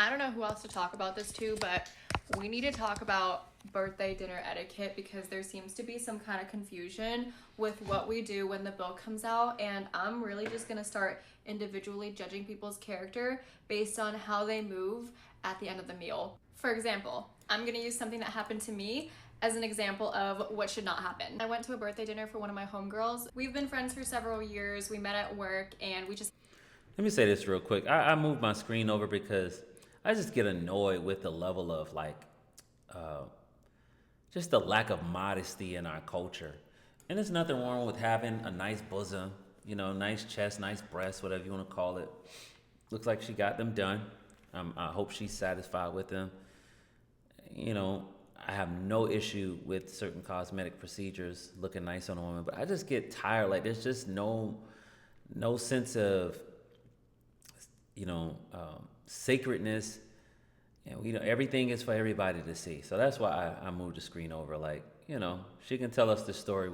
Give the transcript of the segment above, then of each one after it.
I don't know who else to talk about this to, but we need to talk about birthday dinner etiquette because there seems to be some kind of confusion with what we do when the bill comes out, and I'm really just gonna start individually judging people's character based on how they move at the end of the meal. For example, I'm gonna use something that happened to me as an example of what should not happen. I went to a birthday dinner for one of my homegirls. We've been friends for several years. We met at work and we just Let me say this real quick. I moved my screen over because I just get annoyed with the level of uh, just the lack of modesty in our culture. And there's nothing wrong with having a nice bosom, nice chest, nice breasts, whatever you want to call it. Looks like she got them done. I hope she's satisfied with them. You know, I have no issue with certain cosmetic procedures looking nice on a woman, but I just get tired. Like there's just no sense of sacredness. And everything is for everybody to see. So that's why I moved the screen over. Like, she can tell us the story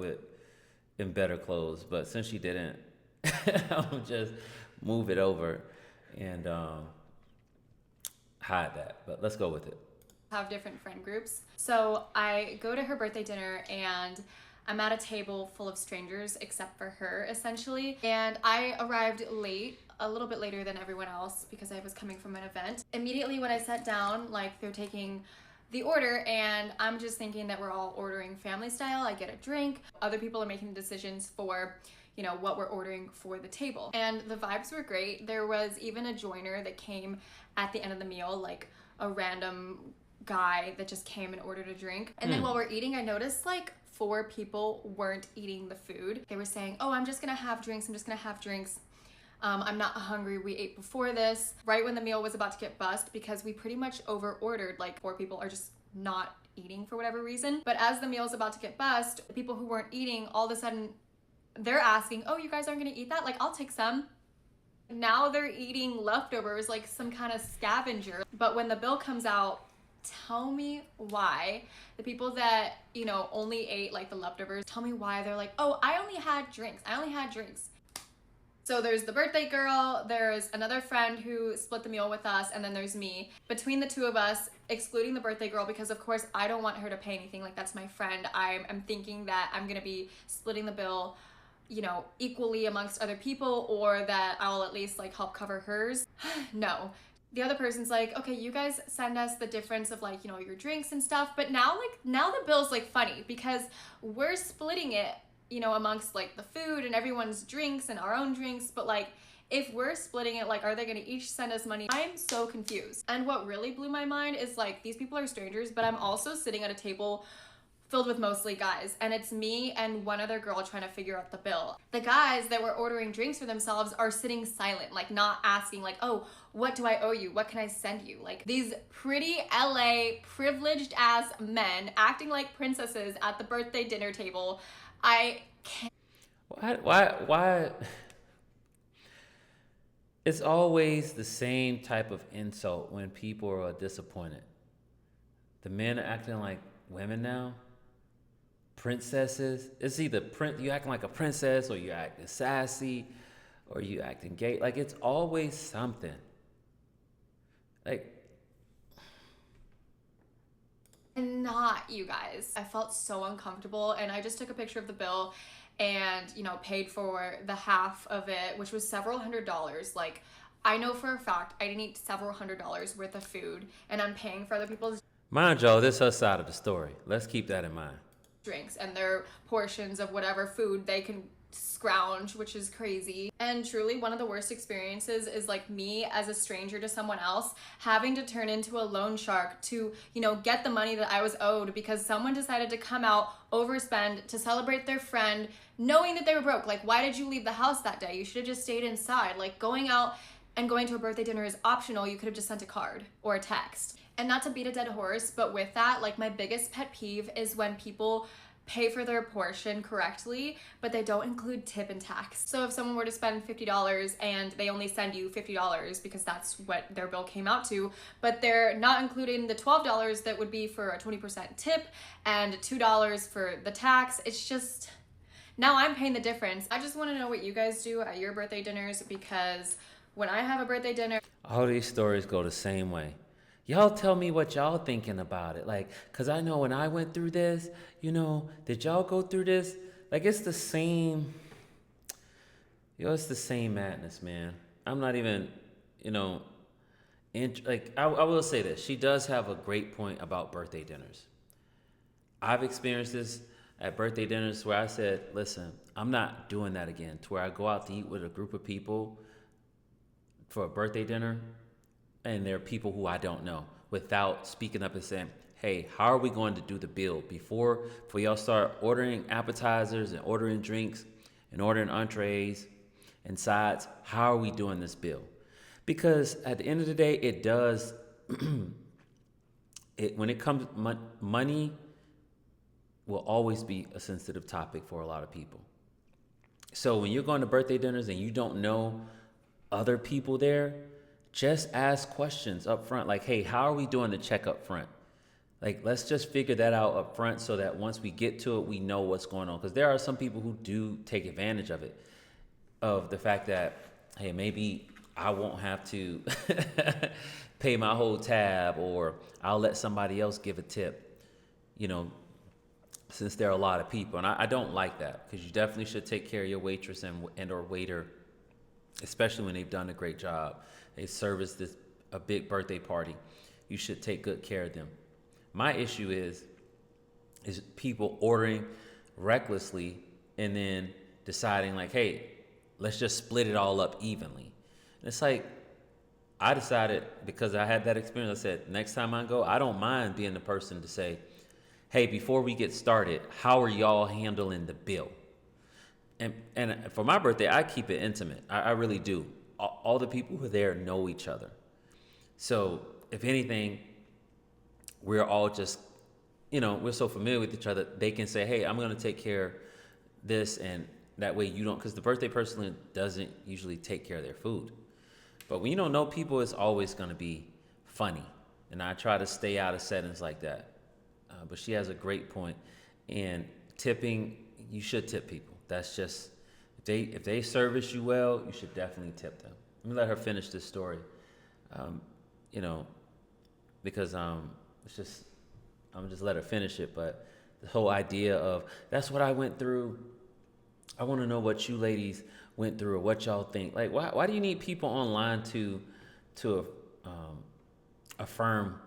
in better clothes, but since she didn't, I'll just move it over and hide that. But let's go with it. have different friend groups. So I go to her birthday dinner and I'm at a table full of strangers except for her, essentially. And I arrived late, a little bit later than everyone else because I was coming from an event. Immediately when I sat down, like they're taking the order and I'm just thinking that we're all ordering family style. I get a drink. Other people are making decisions for what we're ordering for the table. And the vibes were great. There was even a joiner that came at the end of the meal, like a random guy that just came and ordered a drink. And then while we're eating, I noticed like 4 people weren't eating the food. They were saying, oh, I'm just gonna have drinks. I'm not hungry. We ate before this. Right when the meal was about to get bust, because we pretty much over ordered, like 4 people are just not eating for whatever reason. But as the meal's about to get bust, the people who weren't eating, all of a sudden they're asking, oh, you guys aren't gonna eat that? Like, I'll take some. Now they're eating leftovers like some kind of scavenger. But when the bill comes out, tell me why the people that only ate like the leftovers, tell me why they're like, oh, I only had drinks. So there's the birthday girl, there's another friend who split the meal with us, and then there's me. Between the two of us, excluding the birthday girl, because of course I don't want her to pay anything, like that's my friend, I'm thinking that I'm gonna be splitting the bill equally amongst other people, or that I'll at least like help cover hers. No. The other person's like, okay, you guys send us the difference of like, your drinks and stuff. But now the bill's like funny because we're splitting it, amongst like the food and everyone's drinks and our own drinks. But like, if we're splitting it, like, are they gonna each send us money? I'm so confused. And what really blew my mind is like, these people are strangers, but I'm also sitting at a table filled with mostly guys, and it's me and one other girl trying to figure out the bill. The guys that were ordering drinks for themselves are sitting silent, like not asking like, oh, what do I owe you? What can I send you? Like these pretty LA privileged ass men acting like princesses at the birthday dinner table. I can't. Why? It's always the same type of insult when people are disappointed. The men are acting like women now. Princesses. It's either you acting like a princess, or you acting sassy, or you acting gay. Like it's always something. Like, And not you guys. I felt so uncomfortable, and I just took a picture of the bill and paid for the half of it, which was several $100s. Like, I know for a fact I didn't eat several $100s worth of food, and I'm paying for other people's mind y'all, this is her side of the story. Let's keep that in mind. drinks and their portions of whatever food they can scrounge, which is crazy. And truly, one of the worst experiences is like me as a stranger to someone else having to turn into a loan shark to get the money that I was owed because someone decided to come out, overspend to celebrate their friend, knowing that they were broke. Like, why did you leave the house that day? You should have just stayed inside. Like, going out and going to a birthday dinner is optional. You could have just sent a card or a text. And not to beat a dead horse, but with that, like, my biggest pet peeve is when people pay for their portion correctly, but they don't include tip and tax. So if someone were to spend $50 and they only send you $50 because that's what their bill came out to, but they're not including the $12 that would be for a 20% tip and $2 for the tax, it's just, now I'm paying the difference. I just want to know what you guys do at your birthday dinners because when I have a birthday dinner. All these stories go the same way. Y'all tell me what y'all thinking about it. Like, cause I know when I went through this, did y'all go through this? Like it's the same, it's the same madness, man. I'm not even, you know, I will say this. She does have a great point about birthday dinners. I've experienced this at birthday dinners where I said, listen, I'm not doing that again. To where I go out to eat with a group of people for a birthday dinner, and there are people who I don't know, without speaking up and saying, hey, how are we going to do the bill before y'all start ordering appetizers and ordering drinks and ordering entrees and sides? How are we doing this bill? Because at the end of the day, it does, when it comes, money will always be a sensitive topic for a lot of people. So when you're going to birthday dinners and you don't know other people there, just ask questions up front. Like, hey, how are we doing the check up front? Like, let's just figure that out up front so that once we get to it, we know what's going on. Because there are some people who do take advantage of it, of the fact that, hey, maybe I won't have to pay my whole tab, or I'll let somebody else give a tip, since there are a lot of people. And I don't like that, because you definitely should take care of your waitress and or waiter, especially when they've done a great job. They serviced a big birthday party. You should take good care of them. My issue is people ordering recklessly and then deciding like, hey, let's just split it all up evenly. And it's like, I decided, because I had that experience, I said, next time I go, I don't mind being the person to say, hey, before we get started, how are y'all handling the bill? And for my birthday, I keep it intimate. I really do. All the people who are there know each other. So if anything, we're all just, we're so familiar with each other. They can say, hey, I'm going to take care of this. And that way you don't, because the birthday person doesn't usually take care of their food. But when you don't know people, it's always going to be funny. And I try to stay out of settings like that. But she has a great point. And tipping, you should tip people. That's just, if they service you well, you should definitely tip them. Let me let her finish this story. Because it's just, I'm just let her finish it. But the whole idea of, that's what I went through. I want to know what you ladies went through or what y'all think. Like, why do you need people online to affirm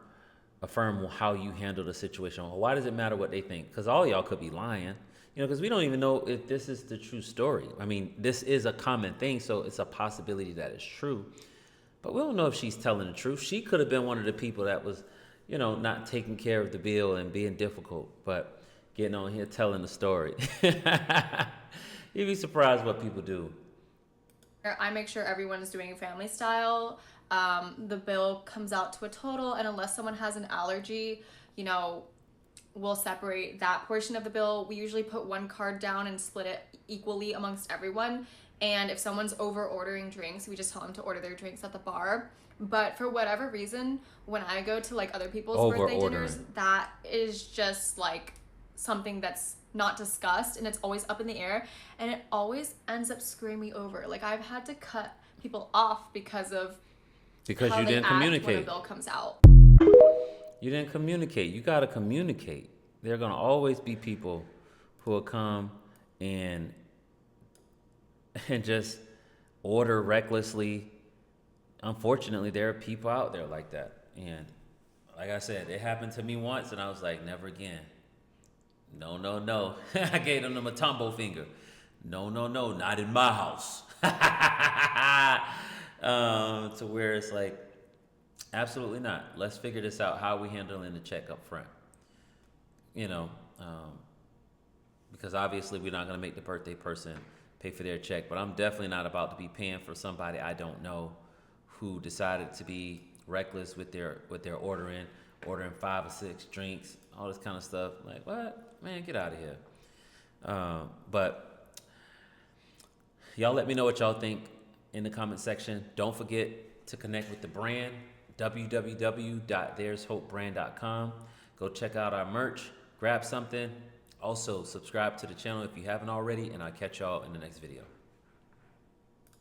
how you handle the situation? Why does it matter what they think? Because all y'all could be lying. Because we don't even know if this is the true story. I mean, this is a common thing, so it's a possibility that it's true. But we don't know if she's telling the truth. She could have been one of the people that was, not taking care of the bill and being difficult, but getting on here telling the story. You'd be surprised what people do. I make sure everyone's doing family style. The bill comes out to a total, and unless someone has an allergy, we'll separate that portion of the bill. We usually put one card down and split it equally amongst everyone. And if someone's over ordering drinks, we just tell them to order their drinks at the bar. But for whatever reason, when I go to like other people's birthday dinners, that is just like something that's not discussed, and it's always up in the air, and it always ends up screwing me over. Like, I've had to cut people off because how you they didn't act communicate. when a bill comes out. You didn't communicate. You got to communicate. There are going to always be people who will come and just order recklessly. Unfortunately, there are people out there like that. And like I said, it happened to me once, and I was like, never again. No, no, no. I gave them the Matumbo finger. No, no, no, not in my house. To where it's like, absolutely not. Let's figure this out. How are we handling the check up front? Because obviously we're not going to make the birthday person pay for their check. But I'm definitely not about to be paying for somebody I don't know who decided to be reckless with their ordering 5 or 6 drinks, all this kind of stuff. Like, what? Man, get out of here. But y'all let me know what y'all think in the comment section. Don't forget to connect with the brand, www.there'shopebrand.com. Go check out our merch, grab something. Also, subscribe to the channel if you haven't already, and I'll catch y'all in the next video.